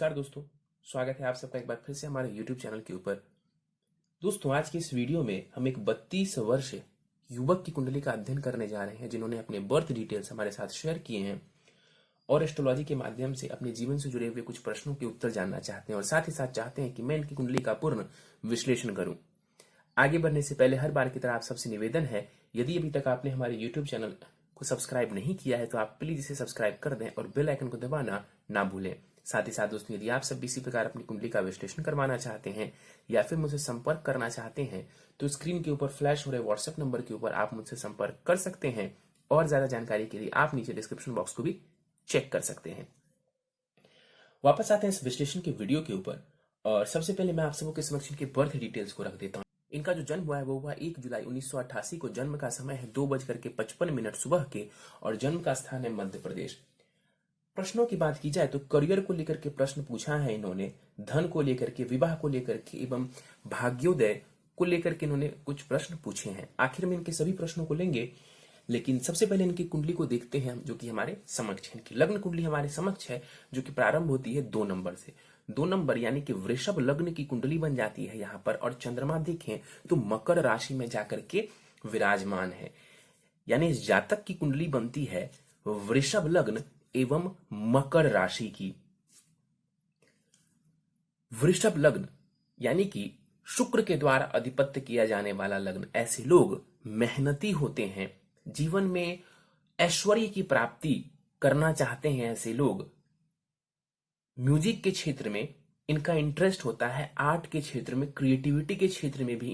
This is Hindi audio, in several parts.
नमस्कार दोस्तों, स्वागत है आप सबका एक बार फिर से हमारे YouTube चैनल के ऊपर। दोस्तों, आज की इस वीडियो में हम एक 32 वर्ष युवक की कुंडली का अध्ययन करने जा रहे हैं, जिन्होंने अपने बर्थ डिटेल्स हमारे साथ शेयर किए हैं और एस्ट्रोलॉजी के माध्यम से अपने जीवन से जुड़े हुए कुछ प्रश्नों के उत्तर जानना चाहते हैं और साथ ही साथ चाहते हैं कि मैं इनकी कुंडली का पूर्ण विश्लेषण करूं। आगे बढ़ने से पहले हर बार की तरह आप सबसे निवेदन है, यदि अभी तक आपने हमारे YouTube चैनल को सब्सक्राइब नहीं किया है तो आप प्लीज इसे सब्सक्राइब कर दें और बेल आइकन को दबाना ना भूलें। साथ ही साथ दोस्तों, यदि आप सब भी इसी प्रकार अपनी कुंडली का विश्लेषण करवाना चाहते हैं या फिर मुझसे संपर्क करना चाहते हैं तो स्क्रीन के ऊपर फ्लैश हो रहे व्हाट्सएप नंबर के ऊपर आप मुझसे संपर्क कर सकते हैं और ज्यादा जानकारी के लिए आप नीचे डिस्क्रिप्शन बॉक्स को भी चेक कर सकते हैं। वापस आते हैं इस विश्लेषण के वीडियो के ऊपर और सबसे पहले मैं आप सबों के समक्ष इनके बर्थ डिटेल्स को रख देता हूँ। इनका जो जन्म हुआ है वो हुआ 1 जुलाई 1988 को। जन्म का समय है 2:55 सुबह के और जन्म का स्थान है मध्य प्रदेश। प्रश्नों की बात की जाए तो करियर को लेकर के प्रश्न पूछा है इन्होंने, धन को लेकर के, विवाह को लेकर के एवं भाग्योदय को लेकर के इन्होंने कुछ प्रश्न पूछे हैं। आखिर में इनके सभी प्रश्नों को लेंगे, लेकिन सबसे पहले इनकी कुंडली को देखते हैं जो कि हमारे समक्ष है। इनकी लग्न कुंडली हमारे समक्ष है जो कि प्रारंभ होती है 2 नंबर से। 2 नंबर यानी कि वृषभ लग्न की कुंडली बन जाती है यहाँ पर, और चंद्रमा देखें तो मकर राशि में जाकर के विराजमान है। यानी इस जातक की कुंडली बनती है वृषभ लग्न एवं मकर राशि की। वृषभ लग्न यानी कि शुक्र के द्वारा अधिपत्य किया जाने वाला लग्न। ऐसे लोग मेहनती होते हैं, जीवन में ऐश्वर्य की प्राप्ति करना चाहते हैं। ऐसे लोग म्यूजिक के क्षेत्र में इनका इंटरेस्ट होता है, आर्ट के क्षेत्र में, क्रिएटिविटी के क्षेत्र में भी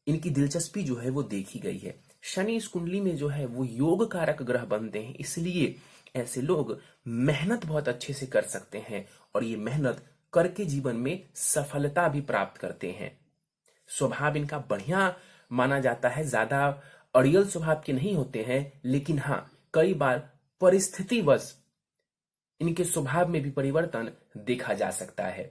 इनकी दिलचस्पी जो है वो देखी गई है। शनि इस कुंडली में जो है वो योग कारक ग्रह बनते हैं, इसलिए ऐसे लोग मेहनत बहुत अच्छे से कर सकते हैं और ये मेहनत करके जीवन में सफलता भी प्राप्त करते हैं। स्वभाव इनका बढ़िया माना जाता है, ज्यादा अड़ियल स्वभाव के नहीं होते हैं, लेकिन हाँ कई बार परिस्थितिवश इनके स्वभाव में भी परिवर्तन देखा जा सकता है।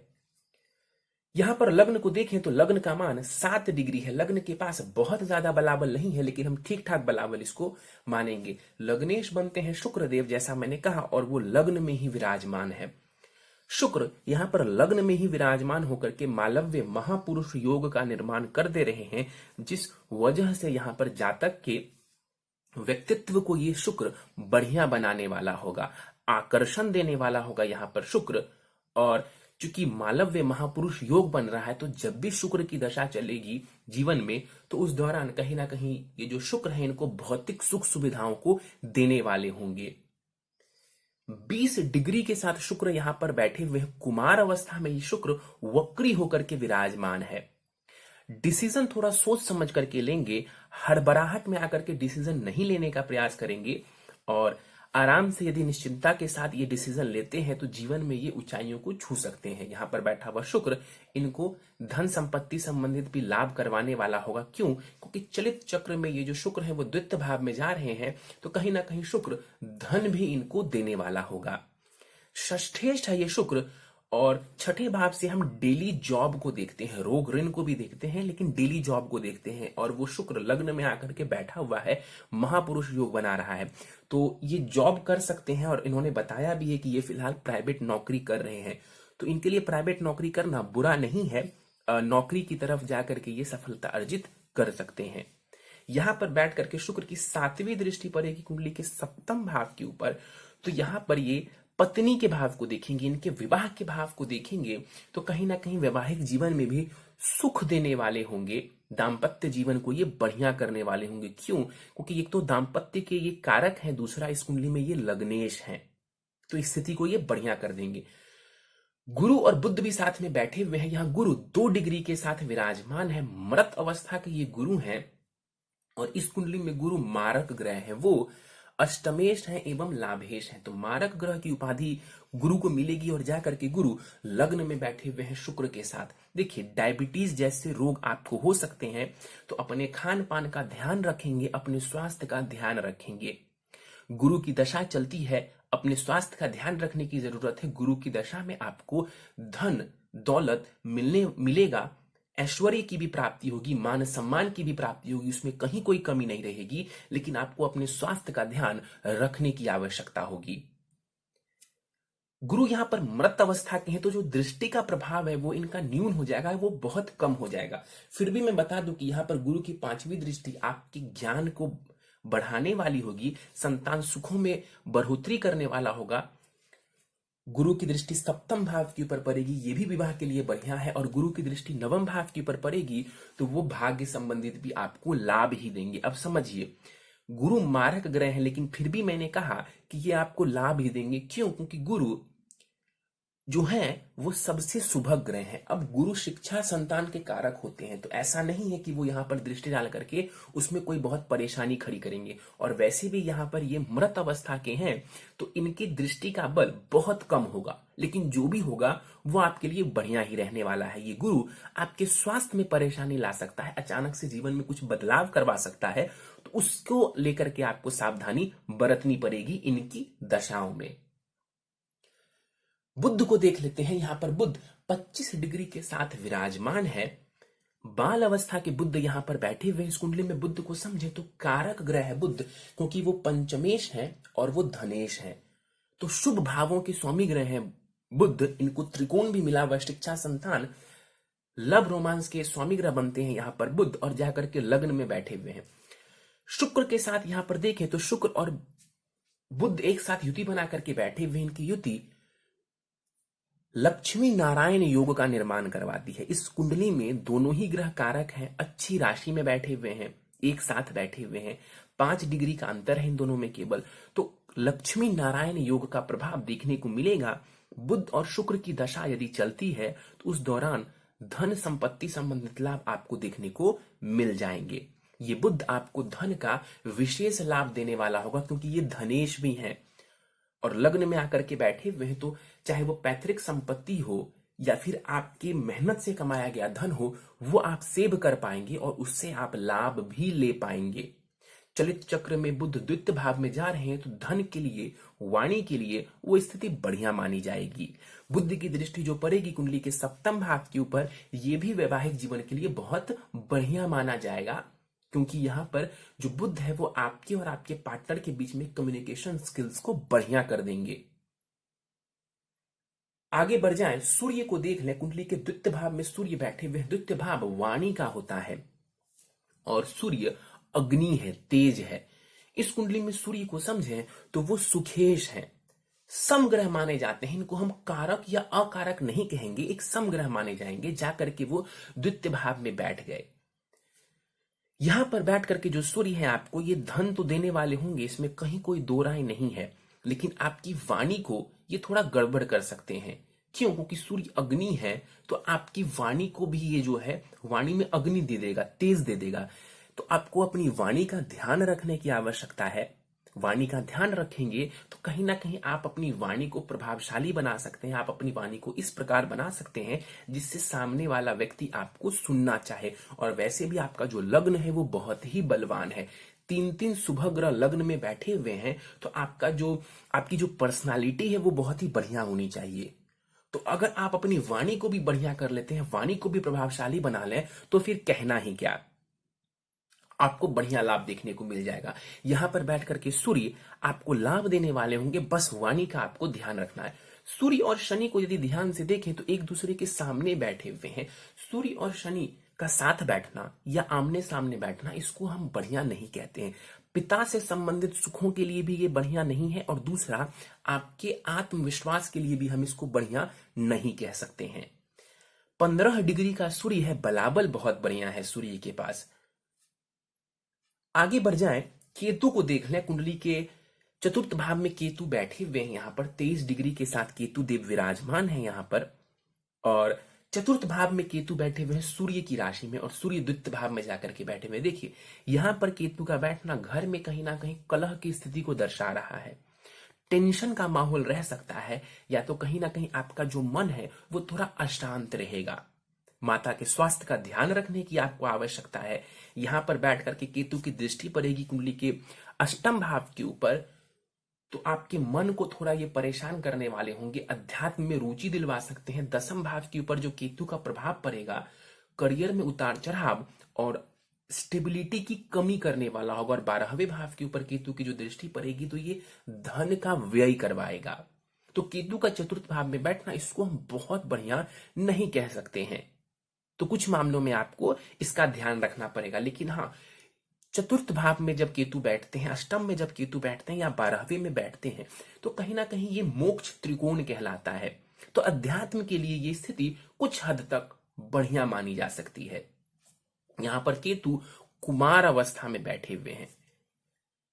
यहां पर लग्न को देखें तो लग्न का मान 7 डिग्री है। लग्न के पास बहुत ज्यादा बलाबल नहीं है, लेकिन हम ठीक ठाक बलाबल इसको मानेंगे। लग्नेश बनते हैं शुक्रदेव, जैसा मैंने कहा, और वो लग्न में ही विराजमान है। शुक्र यहां पर लग्न में ही विराजमान होकर के मालव्य महापुरुष योग का निर्माण कर दे रहे हैं, जिस वजह से यहां पर जातक के व्यक्तित्व को ये शुक्र बढ़िया बनाने वाला होगा, आकर्षण देने वाला होगा यहां पर शुक्र। और चूंकि मालव्य महापुरुष योग बन रहा है तो जब भी शुक्र की दशा चलेगी जीवन में तो उस दौरान कहीं ना कहीं ये जो शुक्र है इनको भौतिक सुख सुविधाओं को देने वाले होंगे। 20 डिग्री के साथ शुक्र यहां पर बैठे हुए कुमार अवस्था में ये शुक्र वक्री होकर के विराजमान है। डिसीजन थोड़ा सोच समझ करके लेंगे, हड़बड़ाहट में आकर के डिसीजन नहीं लेने का प्रयास करेंगे और आराम से यदि निश्चिंता के साथ ये डिसीजन लेते हैं तो जीवन में ये ऊंचाइयों को छू सकते हैं। यहाँ पर बैठा हुआ शुक्र इनको धन संपत्ति संबंधित भी लाभ करवाने वाला होगा। क्यों? क्योंकि चलित चक्र में ये जो शुक्र है वो द्वितीय भाव में जा रहे हैं, तो कहीं ना कहीं शुक्र धन भी इनको देने वाला होगा। षष्ठेष्ठ है ये शुक्र और छठे भाव से हम डेली जॉब को देखते हैं, रोग ऋण को भी देखते हैं, लेकिन डेली जॉब को देखते हैं। और वो शुक्र लग्न में आकर के बैठा हुआ है, महापुरुष योग बना रहा है, तो ये जॉब कर सकते हैं। और इन्होंने बताया भी है कि ये फिलहाल प्राइवेट नौकरी कर रहे हैं, तो इनके लिए प्राइवेट नौकरी करना बुरा नहीं है। नौकरी की तरफ जाकर के ये सफलता अर्जित कर सकते हैं। यहां पर बैठ करके शुक्र की 7वीं दृष्टि पड़ेगी कुंडली के 7वें भाव के ऊपर, तो यहां पर ये पत्नी के भाव को देखेंगे, इनके विवाह के भाव को देखेंगे, तो कहीं ना कहीं वैवाहिक जीवन में भी सुख देने वाले होंगे। दाम्पत्य जीवन को ये बढ़िया करने वाले होंगे। क्यों? क्योंकि एक तो दाम्पत्य के ये कारक हैं, दूसरा इस कुंडली में ये लग्नेश हैं, तो इस स्थिति को ये बढ़िया कर देंगे। गुरु और बुध भी साथ में बैठे हुए हैं। यहाँ गुरु 2 डिग्री के साथ विराजमान है, मृत अवस्था के ये गुरु हैं और इस कुंडली में गुरु मारक ग्रह है, वो अष्टमेश है एवं लाभेश है, तो मारक ग्रह की उपाधि गुरु को मिलेगी। और जाकर के गुरु लग्न में बैठे हुए हैं शुक्र के साथ। देखिए, डायबिटीज जैसे रोग आपको हो सकते हैं, तो अपने खान पान का ध्यान रखेंगे, अपने स्वास्थ्य का ध्यान रखेंगे। गुरु की दशा चलती है, अपने स्वास्थ्य का ध्यान रखने की जरूरत है। गुरु की दशा में आपको धन दौलत मिलेगा, ऐश्वर्य की भी प्राप्ति होगी, मान सम्मान की भी प्राप्ति होगी, उसमें कहीं कोई कमी नहीं रहेगी, लेकिन आपको अपने स्वास्थ्य का ध्यान रखने की आवश्यकता होगी। गुरु यहां पर मृत अवस्था के हैं तो जो दृष्टि का प्रभाव है वो इनका न्यून हो जाएगा, वो बहुत कम हो जाएगा। फिर भी मैं बता दूं कि यहां पर गुरु की 5वीं दृष्टि आपके ज्ञान को बढ़ाने वाली होगी, संतान सुखों में बढ़ोतरी करने वाला होगा। गुरु की दृष्टि सप्तम भाव के ऊपर पड़ेगी, ये भी विवाह के लिए बढ़िया है। और गुरु की दृष्टि नवम भाव के ऊपर पड़ेगी तो वो भाग्य संबंधित भी आपको लाभ ही देंगे। अब समझिए, गुरु मारक ग्रह है लेकिन फिर भी मैंने कहा कि ये आपको लाभ ही देंगे। क्यों? क्योंकि गुरु जो है वो सबसे सुभग ग्रह है। अब गुरु शिक्षा संतान के कारक होते हैं, तो ऐसा नहीं है कि वो यहाँ पर दृष्टि डाल करके उसमें कोई बहुत परेशानी खड़ी करेंगे। और वैसे भी यहाँ पर ये मृत अवस्था के हैं तो इनकी दृष्टि का बल बहुत कम होगा, लेकिन जो भी होगा वो आपके लिए बढ़िया ही रहने वाला है। ये गुरु आपके स्वास्थ्य में परेशानी ला सकता है, अचानक से जीवन में कुछ बदलाव करवा सकता है, तो उसको लेकर के आपको सावधानी बरतनी पड़ेगी इनकी दशाओं में। बुध को देख लेते हैं। यहां पर बुध 25 डिग्री के साथ विराजमान है। बाल अवस्था के बुध यहां पर बैठे हुए। इस कुंडली में बुध को समझे तो कारक ग्रह है बुध, क्योंकि वो पंचमेश है और वो धनेश है, तो शुभ भावों के स्वामी ग्रह हैं बुध। इनको त्रिकोण भी मिला हुआ, शिक्षा संतान लव रोमांस के स्वामी ग्रह बनते हैं यहां पर बुध, और जाकर के लग्न में बैठे हुए हैं। शुक्र के साथ यहां पर देखें तो शुक्र और बुध एक साथ युति बना करके बैठे हुए। इनकी युति लक्ष्मी नारायण योग का निर्माण करवाती है। इस कुंडली में दोनों ही ग्रह कारक हैं, अच्छी राशि में बैठे हुए हैं, एक साथ बैठे हुए हैं, 5 डिग्री का अंतर है इन दोनों में केवल, तो लक्ष्मी नारायण योग का प्रभाव देखने को मिलेगा। बुध और शुक्र की दशा यदि चलती है तो उस दौरान धन संपत्ति संबंधित लाभ आपको देखने को मिल जाएंगे। ये बुध आपको धन का विशेष लाभ देने वाला होगा, क्योंकि ये धनेश भी है और लग्न में आकर के बैठे हुए हैं, तो चाहे वो पैतृक संपत्ति हो या फिर आपकी मेहनत से कमाया गया धन हो, वो आप सेव कर पाएंगे और उससे आप लाभ भी ले पाएंगे। चलित चक्र में बुध द्वितीय भाव में जा रहे हैं तो धन के लिए, वाणी के लिए वो स्थिति बढ़िया मानी जाएगी। बुध की दृष्टि जो पड़ेगी कुंडली के सप्तम भाव के ऊपर, ये भी वैवाहिक जीवन के लिए बहुत बढ़िया माना जाएगा, क्योंकि यहां पर जो बुध है वो आपके और आपके पार्टनर के बीच में कम्युनिकेशन स्किल्स को बढ़िया कर देंगे। आगे बढ़ जाएं, सूर्य को देख लें। कुंडली के द्वितीय भाव में सूर्य बैठे हुए। द्वितीय भाव वाणी का होता है और सूर्य अग्नि है, तेज है। इस कुंडली में सूर्य को समझें तो वो सुखेश है, समग्रह माने जाते हैं। इनको हम कारक या अकारक नहीं कहेंगे, एक समग्रह माने जाएंगे। जाकर के वो द्वितीय भाव में बैठ गए। यहां पर बैठ करके जो सूर्य है आपको ये धन तो देने वाले होंगे, इसमें कहीं कोई दो राय नहीं है, लेकिन आपकी वाणी को ये थोड़ा गड़बड़ कर सकते हैं। क्यों? क्योंकि सूर्य अग्नि है, तो आपकी वाणी को भी ये जो है वाणी में अग्नि दे देगा, तेज दे देगा। तो आपको अपनी वाणी का ध्यान रखने की आवश्यकता है। वाणी का ध्यान रखेंगे तो कहीं ना कहीं आप अपनी वाणी को प्रभावशाली बना सकते हैं। आप अपनी वाणी को इस प्रकार बना सकते हैं जिससे सामने वाला व्यक्ति आपको सुनना चाहे। और वैसे भी आपका जो लग्न है वो बहुत ही बलवान है, 3 शुभ ग्रह लग्न में बैठे हुए हैं, तो आपकी जो पर्सनालिटी है वो बहुत ही बढ़िया होनी चाहिए। तो अगर आप अपनी वाणी को भी बढ़िया कर लेते हैं, वाणी को भी प्रभावशाली बना लें, तो फिर कहना ही क्या, आपको बढ़िया लाभ देखने को मिल जाएगा। यहां पर बैठ करके सूर्य आपको लाभ देने वाले होंगे, बस वाणी का आपको ध्यान रखना है। सूर्य और शनि को यदि ध्यान से देखें तो एक दूसरे के सामने बैठे हुए हैं। सूर्य और शनि का साथ बैठना या आमने सामने बैठना, इसको हम बढ़िया नहीं कहते हैं। पिता से संबंधित सुखों के लिए भी ये बढ़िया नहीं है, और दूसरा आपके आत्मविश्वास के लिए भी हम इसको बढ़िया नहीं कह सकते हैं। 15 डिग्री का सूर्य है, बलाबल बहुत बढ़िया है सूर्य के पास। आगे बढ़ जाएं, केतु को देख लें। कुंडली के चतुर्थ भाव में केतु बैठे हुए हैं। यहां पर 23 डिग्री के साथ केतु देव विराजमान है यहां पर, और चतुर्थ भाव में केतु बैठे हुए हैं सूर्य की राशि में, और सूर्य द्वितीय भाव में जाकर के बैठे हुए। देखिए यहां पर केतु का बैठना घर में कहीं ना कहीं कलह की स्थिति को दर्शा रहा है, टेंशन का माहौल रह सकता है, या तो कहीं ना कहीं आपका जो मन है वो थोड़ा अशांत रहेगा। माता के स्वास्थ्य का ध्यान रखने की आपको आवश्यकता है। यहां पर बैठ करके केतु की दृष्टि पड़ेगी कुंडली के अष्टम भाव के ऊपर, तो आपके मन को थोड़ा ये परेशान करने वाले होंगे, अध्यात्म में रुचि दिलवा सकते हैं। दसम भाव के ऊपर जो केतु का प्रभाव पड़ेगा, करियर में उतार चढ़ाव और स्टेबिलिटी की कमी करने वाला होगा। और 12वें भाव के ऊपर केतु की जो दृष्टि पड़ेगी तो ये धन का व्यय करवाएगा। तो तो केतु का चतुर्थ भाव में बैठना इसको हम बहुत बढ़िया नहीं कह सकते हैं। तो कुछ मामलों में आपको इसका ध्यान रखना पड़ेगा। लेकिन हाँ, चतुर्थ भाव में जब केतु बैठते हैं, अष्टम में जब केतु बैठते हैं या 12वें में बैठते हैं, तो कहीं ना कहीं ये मोक्ष त्रिकोण कहलाता है। तो अध्यात्म के लिए ये स्थिति कुछ हद तक बढ़िया मानी जा सकती है। यहां पर केतु कुमार अवस्था में बैठे हुए हैं।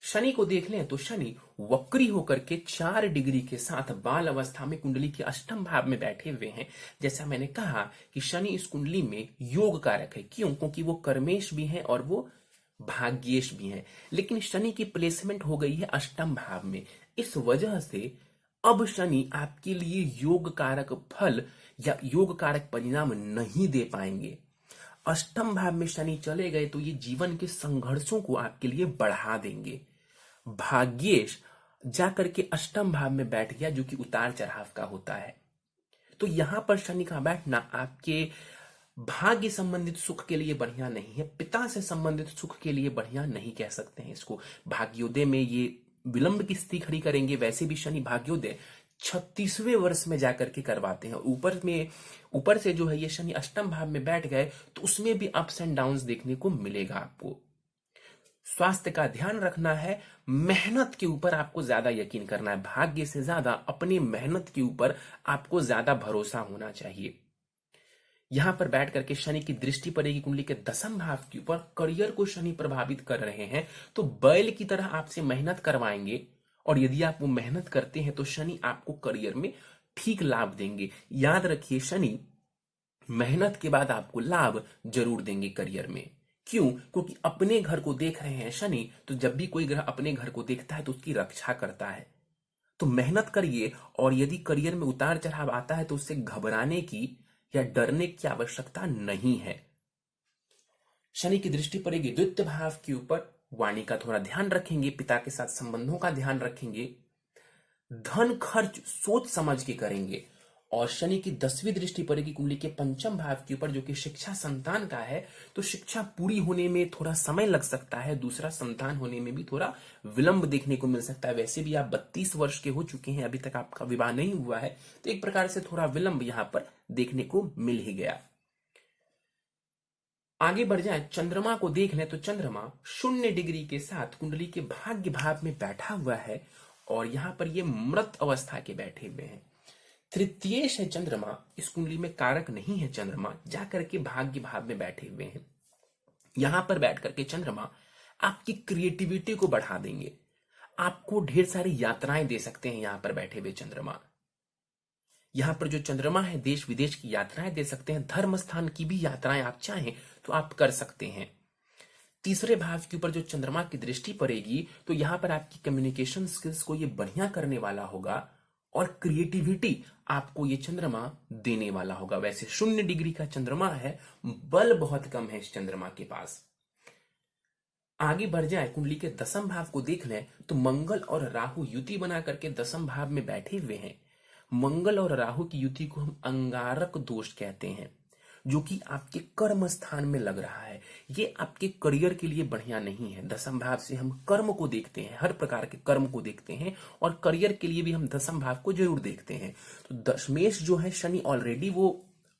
शनि को देख लें तो शनि वक्री होकर के 4 डिग्री के साथ बाल अवस्था में कुंडली के अष्टम भाव में बैठे हुए हैं। जैसा मैंने कहा कि शनि इस कुंडली में योग कारक है। क्यों? क्योंकि वो कर्मेश भी हैं और वो भाग्येश भी हैं। लेकिन शनि की प्लेसमेंट हो गई है अष्टम भाव में। इस वजह से अब शनि आपके लिए योग कारक फल या योग कारक परिणाम नहीं दे पाएंगे। अष्टम भाव में शनि चले गए तो ये जीवन के संघर्षों को आपके लिए बढ़ा देंगे। भाग्येश जाकर के अष्टम भाव में बैठ गया, जो कि उतार चढ़ाव का होता है। तो यहां पर शनि का बैठना आपके भाग्य संबंधित सुख के लिए बढ़िया नहीं है, पिता से संबंधित सुख के लिए बढ़िया नहीं कह सकते हैं इसको। भाग्योदय में ये विलंब की स्थिति खड़ी करेंगे। वैसे भी शनि भाग्योदय 36वें वर्ष में जाकर के करवाते हैं। ऊपर से जो है ये शनि अष्टम भाव में बैठ गए तो उसमें भी अप्स एंड डाउन्स देखने को मिलेगा आपको। स्वास्थ्य का ध्यान रखना है, मेहनत के ऊपर आपको ज्यादा यकीन करना है। भाग्य से ज्यादा अपनी मेहनत के ऊपर आपको ज्यादा भरोसा होना चाहिए। यहां पर बैठ करके शनि की दृष्टि पड़ेगी कुंडली के 10वें भाव के ऊपर। करियर को शनि प्रभावित कर रहे हैं, तो बैल की तरह आपसे मेहनत करवाएंगे। और यदि आप वो मेहनत करते हैं तो शनि आपको करियर में ठीक लाभ देंगे। याद रखिए, शनि मेहनत के बाद आपको लाभ जरूर देंगे करियर में। क्यों? क्योंकि अपने घर को देख रहे हैं शनि, तो जब भी कोई ग्रह अपने घर को देखता है तो उसकी रक्षा करता है। तो मेहनत करिए, और यदि करियर में उतार चढ़ाव आता है तो उससे घबराने की या डरने की आवश्यकता नहीं है। शनि की दृष्टि पड़ेगी द्वितीय भाव के ऊपर। वाणी का थोड़ा ध्यान रखेंगे, पिता के साथ संबंधों का ध्यान रखेंगे, धन खर्च सोच समझ के करेंगे। और शनि की 10वीं दृष्टि पड़ेगी कुंडली के 5वें भाव के ऊपर, जो कि शिक्षा संतान का है। तो शिक्षा पूरी होने में थोड़ा समय लग सकता है, दूसरा संतान होने में भी थोड़ा विलंब देखने को मिल सकता है। वैसे भी आप 32 वर्ष के हो चुके हैं, अभी तक आपका विवाह नहीं हुआ है, तो एक प्रकार से थोड़ा विलंब यहां पर देखने को मिल ही गया। आगे बढ़ जाए, चंद्रमा को देख लें तो चंद्रमा 0 डिग्री के साथ कुंडली के भाग्य भाव में बैठा हुआ है। और यहां पर ये मृत अवस्था के बैठे हुए हैं। तृतीयेश है चंद्रमा, इस कुंडली में कारक नहीं है चंद्रमा, जाकर के भाग्य भाव में बैठे हुए हैं। यहां पर बैठ करके चंद्रमा आपकी क्रिएटिविटी को बढ़ा देंगे। आपको ढेर सारी यात्राएं दे सकते हैं। यहां पर बैठे हुए चंद्रमा, यहां पर जो चंद्रमा है देश विदेश की यात्राएं दे सकते हैं। धर्म स्थान की भी यात्राएं आप चाहें तो आप कर सकते हैं। तीसरे भाव के ऊपर जो चंद्रमा की दृष्टि पड़ेगी तो यहां पर आपकी कम्युनिकेशन स्किल्स को ये बढ़िया करने वाला होगा, और क्रिएटिविटी आपको ये चंद्रमा देने वाला होगा। वैसे 0 डिग्री का चंद्रमा है, बल बहुत कम है इस चंद्रमा के पास। आगे बढ़ जाए, कुंडली के 10वें भाव को देख लें तो मंगल और राहु युति बना करके 10वें भाव में बैठे हुए हैं। मंगल और राहु की युति को हम अंगारक दोष कहते हैं, जो कि आपके कर्म स्थान में लग रहा है। ये आपके करियर के लिए बढ़िया नहीं है। 10वें भाव से हम कर्म को देखते हैं, हर प्रकार के कर्म को देखते हैं, और करियर के लिए भी हम 10वें भाव को जरूर देखते हैं। तो दशमेश जो है शनि ऑलरेडी वो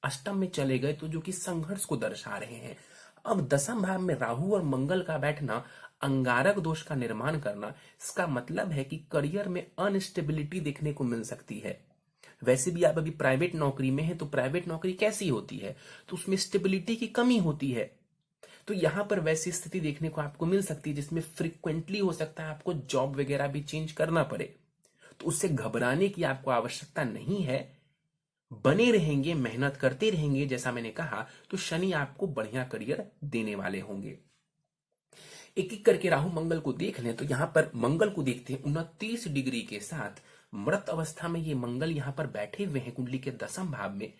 अष्टम में चले गए, तो जो कि संघर्ष को दर्शा रहे हैं। अब 10वें भाव में राहु और मंगल का बैठना, अंगारक दोष का निर्माण करना, इसका मतलब है कि करियर में अनस्टेबिलिटी देखने को मिल सकती है। वैसे भी आप अभी प्राइवेट नौकरी में हैं, तो प्राइवेट नौकरी कैसी होती है? तो उसमें स्टेबिलिटी की कमी होती है। तो यहां पर वैसी स्थिति देखने को आपको मिल सकती है जिसमें फ्रीक्वेंटली हो सकता है आपको जॉब वगैरह भी चेंज करना पड़े। तो उससे घबराने की आपको आवश्यकता नहीं है। बने रहेंगे, मेहनत करते रहेंगे, जैसा मैंने कहा, तो शनि आपको बढ़िया करियर देने वाले होंगे। एक एक करके राहु मंगल को देख लें तो यहां पर मंगल को देखते हैं 29 डिग्री के साथ मृत अवस्था में ये मंगल यहां पर बैठे हुए हैं कुंडली के 10वें भाव में।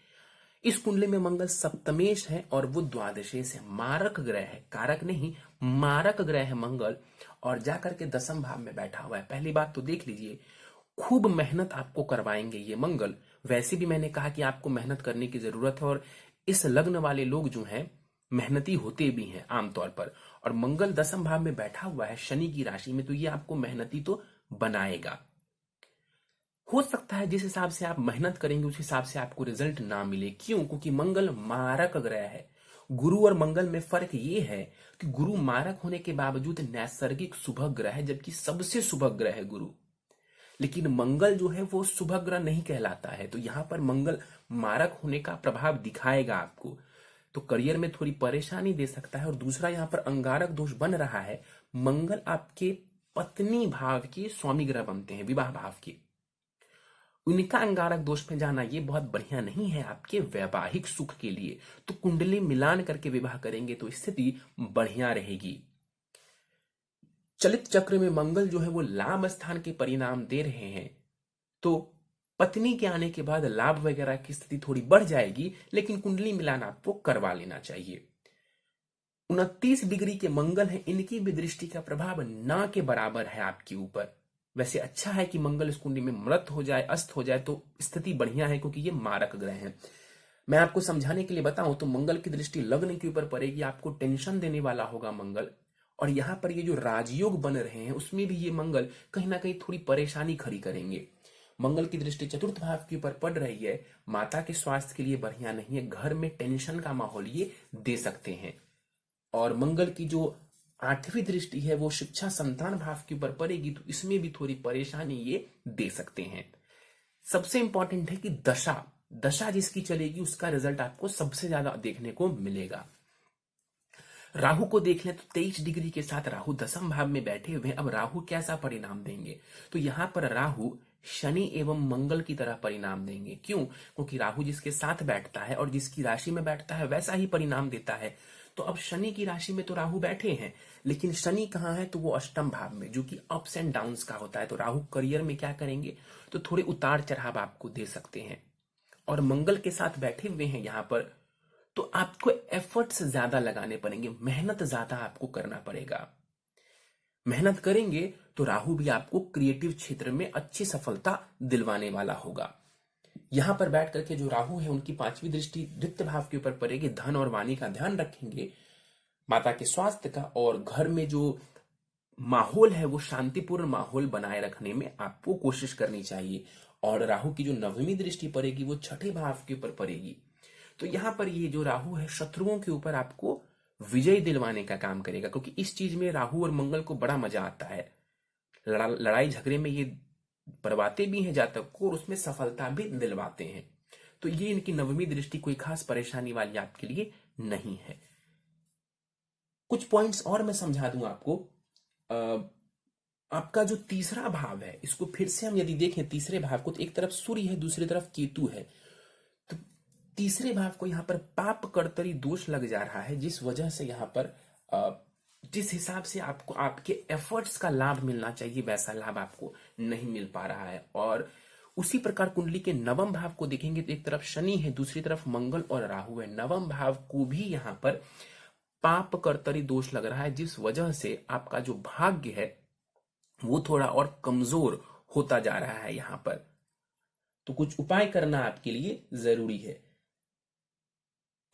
इस कुंडली में मंगल सप्तमेश है और वो द्वादशेश है, मारक ग्रह है, कारक नहीं, मारक ग्रह है मंगल, और जाकर के 10वें भाव में बैठा हुआ है। पहली बात तो देख लीजिए, खूब मेहनत आपको करवाएंगे ये मंगल। वैसे भी मैंने कहा कि आपको मेहनत करने की जरूरत है, और इस लग्न वाले लोग जो हैं मेहनती होते भी हैं आमतौर पर। और मंगल 10वें भाव में बैठा हुआ है शनि की राशि में, तो ये आपको मेहनती तो बनाएगा। हो सकता है जिस हिसाब से आप मेहनत करेंगे उस हिसाब से आपको रिजल्ट ना मिले। क्यों? क्योंकि मंगल मारक ग्रह है। गुरु और मंगल में फर्क ये है कि गुरु मारक होने के बावजूद नैसर्गिक शुभ ग्रह है, जबकि सबसे शुभ ग्रह है गुरु। लेकिन मंगल जो है वो शुभ ग्रह नहीं कहलाता है, तो यहां पर मंगल मारक होने का प्रभाव दिखाएगा आपको, तो करियर में थोड़ी परेशानी दे सकता है। और दूसरा यहां पर अंगारक दोष बन रहा है। मंगल आपके पत्नी भाव के स्वामी ग्रह बनते हैं, विवाह भाव के। उनका अंगारक दोष में जाना ये बहुत बढ़िया नहीं है आपके वैवाहिक सुख के लिए। तो कुंडली मिलान करके विवाह करेंगे तो स्थिति बढ़िया रहेगी। चलित चक्र में मंगल जो है वो लाभ स्थान के परिणाम दे रहे हैं, तो पत्नी के आने के बाद लाभ वगैरह की स्थिति थोड़ी बढ़ जाएगी, लेकिन कुंडली मिलान आपको करवा लेना चाहिए। 29 डिग्री के मंगल है, इनकी भी दृष्टि का प्रभाव ना के बराबर है आपके ऊपर। वैसे अच्छा है कि मंगल इस कुंडली में मृत हो जाए, अस्त हो जाए तो स्थिति बढ़िया है, क्योंकि ये मारक ग्रह है। मैं आपको समझाने के लिए बताऊं तो मंगल की दृष्टि लग्न के ऊपर पड़ेगी, आपको टेंशन देने वाला होगा मंगल। और यहां पर ये जो राजयोग बन रहे हैं उसमें भी ये मंगल कहीं ना कहीं थोड़ी परेशानी खड़ी करेंगे। मंगल की दृष्टि चतुर्थ भाव के ऊपर पड़ रही है, माता के स्वास्थ्य के लिए बढ़िया नहीं है, घर में टेंशन का माहौल ये दे सकते हैं। और मंगल की जो 8वीं दृष्टि है वो शिक्षा संतान भाव के ऊपर पड़ेगी, तो इसमें भी थोड़ी परेशानी ये दे सकते हैं। सबसे इंपॉर्टेंट है कि दशा दशा जिसकी चलेगी उसका रिजल्ट आपको सबसे ज्यादा देखने को मिलेगा। राहु को देख लें तो 23 डिग्री के साथ राहु दसम भाव में बैठे हुए हैं। अब राहु कैसा परिणाम देंगे? तो यहां पर राहु शनि एवं मंगल की तरह परिणाम देंगे। क्यों? क्योंकि राहु जिसके साथ बैठता है और जिसकी राशि में बैठता है वैसा ही परिणाम देता है। तो अब शनि की राशि में तो राहु बैठे हैं, लेकिन शनि कहाँ है? तो वो अष्टम भाव में, जो कि अप्स एंड डाउन्स का होता है। तो राहु करियर में क्या करेंगे? तो थोड़े उतार चढ़ाव आपको दे सकते हैं। और मंगल के साथ बैठे हुए हैं यहां पर, तो आपको एफर्ट्स ज्यादा लगाने पड़ेंगे, मेहनत ज्यादा आपको करना पड़ेगा। मेहनत करेंगे तो राहु भी आपको क्रिएटिव क्षेत्र में अच्छी सफलता दिलवाने वाला होगा। यहां पर बैठ करके जो राहु है उनकी 5वीं दृष्टि द्वितीय भाव के ऊपर पड़ेगी। धन और वाणी का ध्यान रखेंगे, माता के स्वास्थ्य का, और घर में जो माहौल है वो शांतिपूर्ण माहौल बनाए रखने में आपको कोशिश करनी चाहिए। और राहु की जो 9वीं दृष्टि पड़ेगी वो 6ठे भाव के ऊपर पड़ेगी। तो यहां पर ये जो राहु है शत्रुओं के ऊपर आपको विजय दिलवाने का काम करेगा, क्योंकि इस चीज में राहु और मंगल को बड़ा मजा आता है। लड़ाई झगड़े में ये परवाते भी हैं जातक को, और उसमें सफलता भी दिलवाते हैं। तो ये इनकी 9वीं दृष्टि कोई खास परेशानी वाली आपके लिए नहीं है। कुछ पॉइंट्स और मैं समझा दूं आपको। आपका जो तीसरा भाव है, इसको फिर से हम यदि देखें तीसरे भाव को, तो एक तरफ सूर्य है, दूसरी तरफ केतु है। तो तीसरे भाव को यहां पर पाप कर्तरी दोष लग जा रहा है, जिस वजह से यहां पर जिस हिसाब से आपको आपके एफर्ट्स का लाभ मिलना चाहिए वैसा लाभ आपको नहीं मिल पा रहा है। और उसी प्रकार कुंडली के 9वें भाव को देखेंगे तो एक तरफ शनि है, दूसरी तरफ मंगल और राहु है। 9वें भाव को भी यहां पर पाप कर्तरी दोष लग रहा है, जिस वजह से आपका जो भाग्य है वो थोड़ा और कमजोर होता जा रहा है यहां पर। तो कुछ उपाय करना आपके लिए जरूरी है।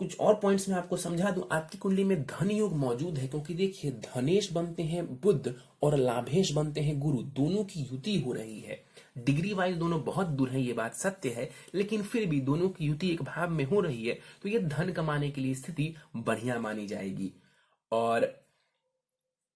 कुछ और पॉइंट्स में आपको समझा दूं। आपकी कुंडली में धन योग मौजूद है, क्योंकि देखिए धनेश बनते हैं बुध और लाभेश बनते हैं गुरु, दोनों की युति हो रही है। डिग्री वाइज दोनों बहुत दूर है, ये बात सत्य है, लेकिन फिर भी दोनों की युति एक भाव में हो रही है, तो ये धन कमाने के लिए स्थिति बढ़िया मानी जाएगी। और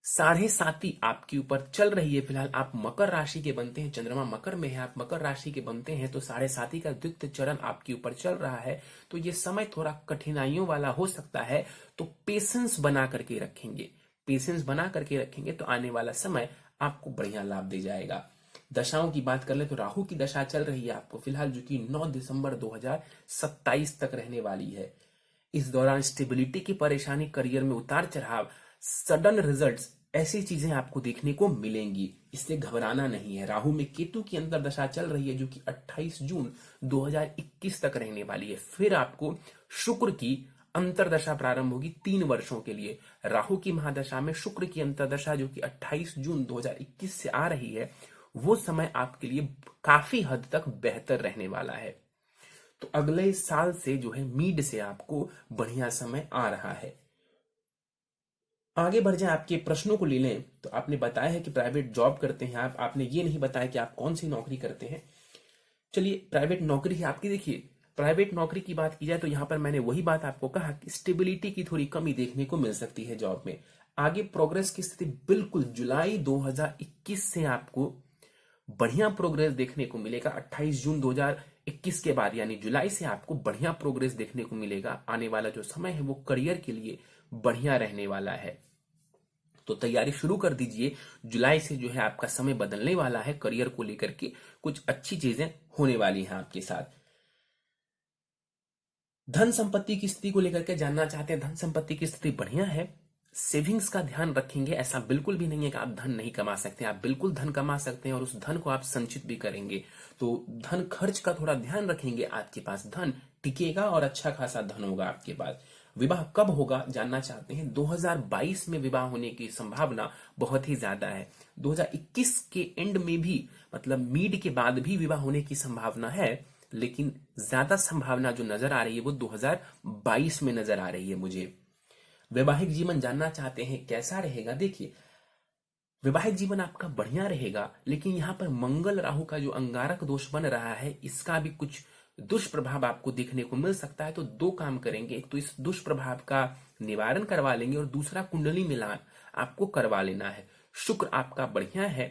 7.5 आपके ऊपर चल रही है फिलहाल। आप मकर राशि के बनते हैं, चंद्रमा मकर में है, आप मकर राशि के बनते हैं, तो 7.5 का द्वितीय चरण आपके ऊपर चल रहा है। तो ये समय थोड़ा कठिनाइयों वाला हो सकता है, तो पेशेंस बना करके रखेंगे। पेशेंस बना करके रखेंगे तो आने वाला समय आपको बढ़िया लाभ दे जाएगा। दशाओं की बात कर ले तो राहु की दशा चल रही है आपको फिलहाल, जो कि 9 दिसंबर 2027 तक रहने वाली है। इस दौरान स्टेबिलिटी की परेशानी, करियर में उतार चढ़ाव, सडन रिजल्ट्स, ऐसी चीजें आपको देखने को मिलेंगी। इससे घबराना नहीं है। राहु में केतु की अंतर्दशा चल रही है, जो कि 28 जून 2021 तक रहने वाली है। फिर आपको शुक्र की अंतर्दशा प्रारंभ होगी 3 वर्षों के लिए। राहु की महादशा में शुक्र की अंतर्दशा जो कि 28 जून 2021 से आ रही है, वो समय आपके लिए काफी हद तक बेहतर रहने वाला है। तो अगले साल से जो है मिड से आपको बढ़िया समय आ रहा है। आगे बढ़ जाए, आपके प्रश्नों को ले लें तो आपने बताया है कि प्राइवेट जॉब करते हैं आप, आपने ये नहीं बताया कि आप कौन सी नौकरी करते हैं। चलिए, प्राइवेट नौकरी है आपकी। देखिए, प्राइवेट नौकरी की बात की जाए तो यहां पर मैंने वही बात आपको कहा कि स्टेबिलिटी की थोड़ी कमी देखने को मिल सकती है जॉब में। आगे प्रोग्रेस की स्थिति बिल्कुल जुलाई 2021 से आपको बढ़िया प्रोग्रेस देखने को मिलेगा। 28 जून 2021 के बाद यानी जुलाई से आपको बढ़िया प्रोग्रेस देखने को मिलेगा। आने वाला जो समय है वो करियर के लिए बढ़िया रहने वाला है, तो तैयारी शुरू कर दीजिए। जुलाई से जो है आपका समय बदलने वाला है, करियर को लेकर के कुछ अच्छी चीजें होने वाली हैं आपके साथ। धन संपत्ति की स्थिति को लेकर के जानना चाहते हैं, धन संपत्ति की स्थिति बढ़िया है। सेविंग्स का ध्यान रखेंगे, ऐसा बिल्कुल भी नहीं है कि आप धन नहीं कमा सकते, आप बिल्कुल धन कमा सकते हैं और उस धन को आप संचित भी करेंगे। तो धन खर्च का थोड़ा ध्यान रखेंगे, आपके पास धन टिकेगा और अच्छा खासा धन होगा आपके पास। विवाह कब होगा जानना चाहते हैं, 2022 में विवाह होने की संभावना बहुत ही ज्यादा है। 2021 के एंड में भी, मतलब मिड के बाद भी विवाह होने की संभावना है, लेकिन ज्यादा संभावना जो नजर आ रही है वो 2022 में नजर आ रही है मुझे। वैवाहिक जीवन जानना चाहते हैं कैसा रहेगा। देखिए, वैवाहिक जीवन आपका बढ़िया रहेगा, लेकिन यहां पर मंगल राहु का जो अंगारक दोष बन रहा है, इसका भी कुछ दुष्प्रभाव आपको देखने को मिल सकता है। तो दो काम करेंगे, एक तो इस दुष्प्रभाव का निवारण करवा लेंगे और दूसरा कुंडली मिलान आपको करवा लेना है। शुक्र आपका बढ़िया है,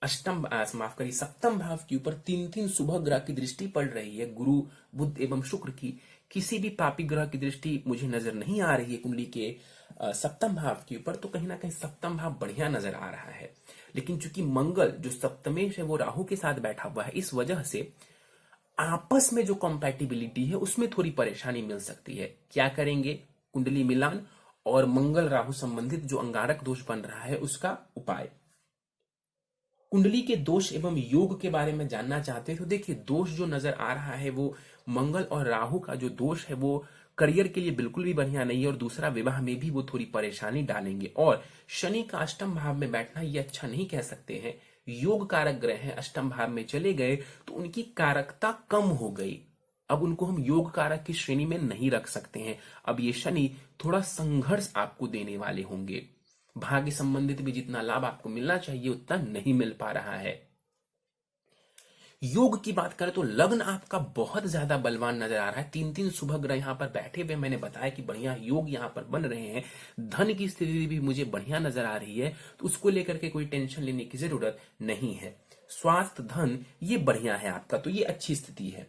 माफ करिए, सप्तम भाव के ऊपर तीन तीन शुभ ग्रह की दृष्टि पड़ रही है, गुरु बुध एवं शुक्र की। किसी भी पापी ग्रह की दृष्टि मुझे नजर नहीं आ रही है कुंडली के सप्तम भाव के ऊपर, तो कहीं ना कहीं सप्तम भाव बढ़िया नजर आ रहा है। लेकिन चूंकि मंगल जो सप्तमेश है वो राहु के साथ बैठा हुआ है, इस वजह से आपस में जो कॉम्पैटिबिलिटी है उसमें थोड़ी परेशानी मिल सकती है। क्या करेंगे, कुंडली मिलान और मंगल राहु संबंधित जो अंगारक दोष बन रहा है उसका उपाय। कुंडली के दोष एवं योग के बारे में जानना चाहते हैं तो देखिए, दोष जो नजर आ रहा है वो मंगल और राहु का जो दोष है वो करियर के लिए बिल्कुल भी बढ़िया नहीं है, और दूसरा विवाह में भी वो थोड़ी परेशानी डालेंगे। और शनि का अष्टम भाव में बैठना ये अच्छा नहीं कह सकते हैं। योग कारक ग्रह हैं, अष्टम भाव में चले गए तो उनकी कारकता कम हो गई, अब उनको हम योग कारक की श्रेणी में नहीं रख सकते हैं। अब ये शनि थोड़ा संघर्ष आपको देने वाले होंगे। भाग्य संबंधित भी जितना लाभ आपको मिलना चाहिए उतना नहीं मिल पा रहा है। योग की बात करें तो लग्न आपका बहुत ज्यादा बलवान नजर आ रहा है, तीन तीन शुभ ग्रह यहां पर बैठे हुए, मैंने बताया कि बढ़िया योग यहां पर बन रहे हैं। धन की स्थिति भी मुझे बढ़िया नजर आ रही है, तो उसको लेकर के कोई टेंशन लेने की जरूरत नहीं है। स्वास्थ्य धन ये बढ़िया है आपका, तो ये अच्छी स्थिति है।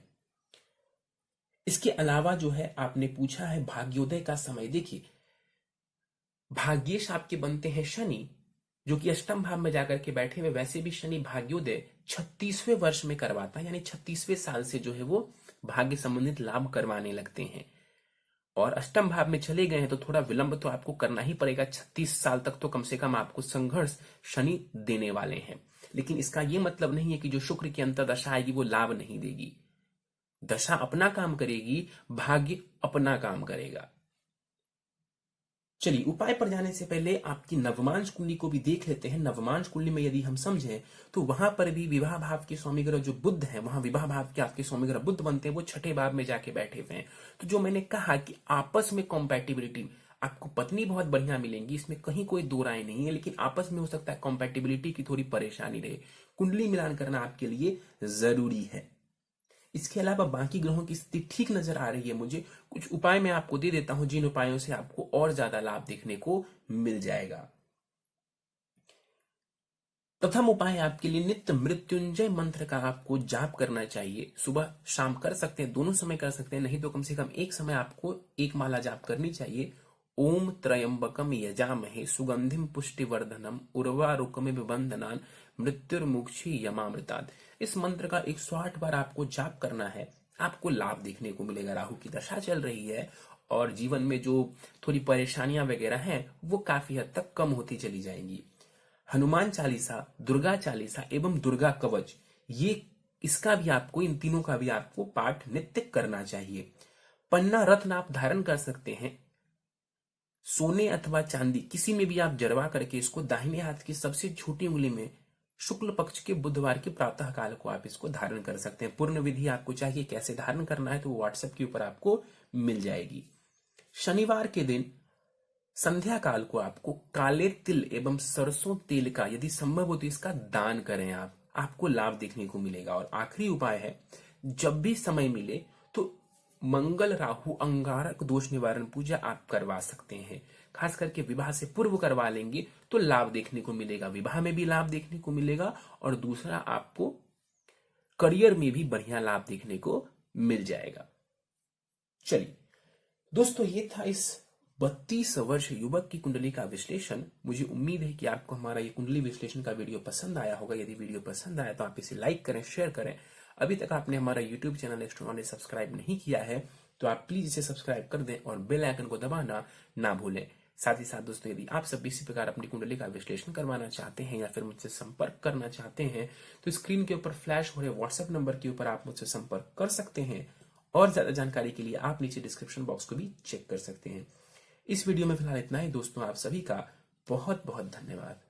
इसके अलावा जो है आपने पूछा है भाग्योदय का समय। देखिए, भाग्येश आपके बनते हैं शनि, जो कि अष्टम भाव में जाकर के बैठे हुए। वैसे भी शनि भाग्योदय 36वें वर्ष में करवाता है, यानी 36वें साल से जो है वो भाग्य संबंधित लाभ करवाने लगते हैं। और अष्टम भाव में चले गए हैं तो थोड़ा विलंब तो आपको करना ही पड़ेगा, 36 साल तक तो कम से कम आपको संघर्ष शनि देने वाले हैं। लेकिन इसका यह मतलब नहीं है कि जो शुक्र की अंतर्दशा आएगी वो लाभ नहीं देगी। दशा अपना काम करेगी, भाग्य अपना काम करेगा। चलिए, उपाय पर जाने से पहले आपकी नवमांश कुंडली को भी देख लेते हैं। नवमांश कुंडली में यदि हम समझें तो वहां पर भी विवाह भाव के स्वामी ग्रह जो बुध है, वहां विवाह भाव के आपके स्वामी ग्रह बुध बनते हैं, वो छठे भाव में जाके बैठे हुए हैं। तो जो मैंने कहा कि आपस में कॉम्पैटिबिलिटी, आपको पत्नी बहुत बढ़िया मिलेंगी, इसमें कहीं कोई दो राय नहीं है, लेकिन आपस में हो सकता है कॉम्पैटिबिलिटी की थोड़ी परेशानी रहे। कुंडली मिलान करना आपके लिए जरूरी है। इसके अलावा बाकी ग्रहों की स्थिति ठीक नजर आ रही है मुझे। कुछ उपाय मैं आपको दे देता हूं, जिन उपायों से आपको और ज्यादा लाभ देखने को मिल जाएगा। प्रथम उपाय आपके लिए नित्य मृत्युंजय मंत्र का आपको जाप करना चाहिए। सुबह शाम कर सकते हैं, दोनों समय कर सकते हैं, नहीं तो कम से कम एक समय आपको एक माला जाप करनी चाहिए। ओम त्रयंबकम यजामहे सुगंधिम पुष्टिवर्धनम उर्वारुकमिव बंधनान मृत्युर्मुक्षी यमामृतात्। इस मंत्र का 108 बार आपको जाप करना है, आपको लाभ देखने को मिलेगा। राहु की दशा चल रही है और जीवन में जो थोड़ी परेशानियां वगैरह हैं वो काफी हद तक कम होती चली जाएंगी। हनुमान चालीसा, दुर्गा चालीसा एवं दुर्गा कवच, ये इसका भी आपको, इन तीनों का भी आपको पाठ नित्य करना चाहिए। पन्ना रत्न आप धारण कर सकते हैं, सोने अथवा चांदी किसी में भी आप जरवा करके इसको दाहिने हाथ की सबसे छोटी उंगली में शुक्ल पक्ष के बुधवार के प्रातः काल को आप इसको धारण कर सकते हैं। पूर्ण विधि आपको चाहिए कैसे धारण करना है तो वो व्हाट्सएप के ऊपर आपको मिल जाएगी। शनिवार के दिन संध्या काल को आपको काले तिल एवं सरसों तेल का, यदि संभव हो तो इसका दान करें। आपको लाभ देखने को मिलेगा। और आखिरी उपाय है, जब भी समय मिले तो मंगल राहु अंगारक दोष निवारण पूजा आप करवा सकते हैं। खास करके विवाह से पूर्व करवा लेंगे तो लाभ देखने को मिलेगा, विवाह में भी लाभ देखने को मिलेगा और दूसरा आपको करियर में भी बढ़िया लाभ देखने को मिल जाएगा। चलिए दोस्तों, ये था इस 32 वर्ष युवक की कुंडली का विश्लेषण। मुझे उम्मीद है कि आपको हमारा ये कुंडली विश्लेषण का वीडियो पसंद आया होगा। यदि वीडियो पसंद आया तो आप इसे लाइक करें, शेयर करें। अभी तक आपने हमारा यूट्यूब चैनल एस्ट्रोनॉलेज सब्सक्राइब नहीं किया है तो आप प्लीज इसे सब्सक्राइब कर दें और बेल आइकन को दबाना ना भूलें। साथ ही साथ दोस्तों, यदि आप सब इसी प्रकार अपनी कुंडली का विश्लेषण करवाना चाहते हैं या फिर मुझसे संपर्क करना चाहते हैं तो स्क्रीन के ऊपर फ्लैश हो रहे व्हाट्सएप नंबर के ऊपर आप मुझसे संपर्क कर सकते हैं। और ज्यादा जानकारी के लिए आप नीचे डिस्क्रिप्शन बॉक्स को भी चेक कर सकते हैं। इस वीडियो में फिलहाल इतना ही दोस्तों, आप सभी का बहुत बहुत धन्यवाद।